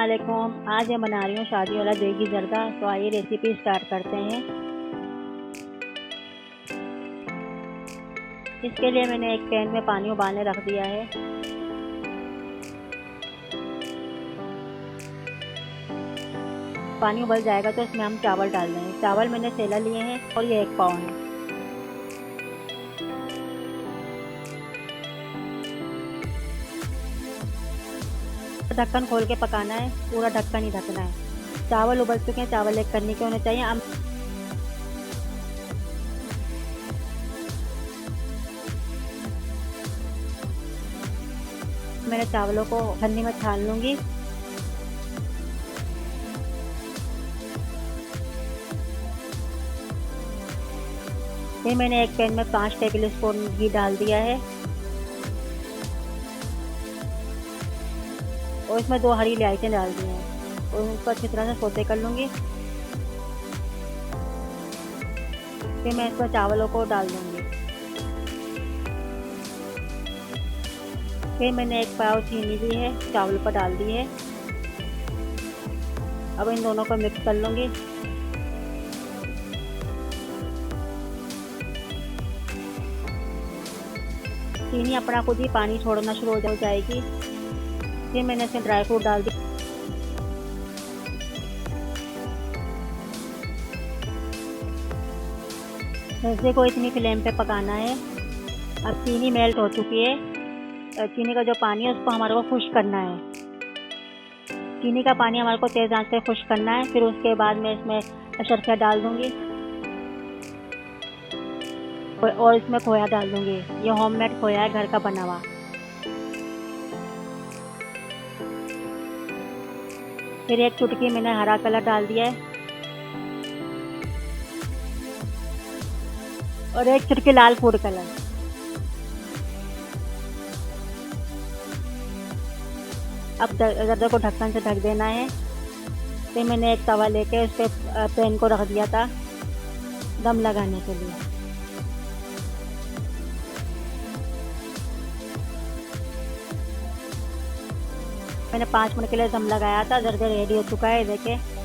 वालेकुम। आज मैं बना रही हूँ शादी वाला देगी जर्दा। तो आइए रेसिपी स्टार्ट करते हैं। इसके लिए मैंने एक पैन में पानी उबालने रख दिया है। पानी उबल जाएगा तो इसमें हम चावल डाल देंगे। चावल मैंने सेला लिए हैं और ये 1 पाव है। ढक्कन खोल के पकाना है, पूरा ढक्कन ही ढकना है। चावल उबल चुके हैं, चावल एक करने के होने चाहिए। अब मैंने चावलों को छन्नी में छान लूंगी। फिर मैंने एक पैन में 5 टेबल स्पून घी डाल दिया है और इसमें 2 हरी इलायची डाल दी हैं और उनको अच्छी तरह से सौते कर लूँगी। फिर मैं इसमें चावलों को डाल दूँगी। फिर मैंने 1 पाव चीनी ली है, चावल पर डाल दी है। अब इन दोनों को मिक्स कर लूँगी। चीनी अपना खुद ही पानी छोड़ना शुरू हो जाएगी। फिर मैंने इसमें ड्राई फ्रूट डाल दी। सब्जी को इतनी फ्लेम पे पकाना है। अब चीनी मेल्ट हो चुकी है। चीनी का जो पानी है उसको हमारे को खुश्क करना है। चीनी का पानी हमारे को तेज़ आंच पे खुश्क करना है। फिर उसके बाद मैं इसमें शर्करा डाल दूंगी और इसमें खोया डाल दूंगी। ये होममेड खोया है, घर का बना हुआ। फिर 1 चुटकी मैंने हरा कलर डाल दिया है और 1 चुटकी लाल फूड कलर। अब जर्दा को ढक्कन से ढक देना है। फिर मैंने एक तवा लेके उस पर पैन को रख दिया था दम लगाने के लिए। मैंने 5 मिनट के लिए दम लगाया था। जर्दा रेडी हो चुका है, देखें।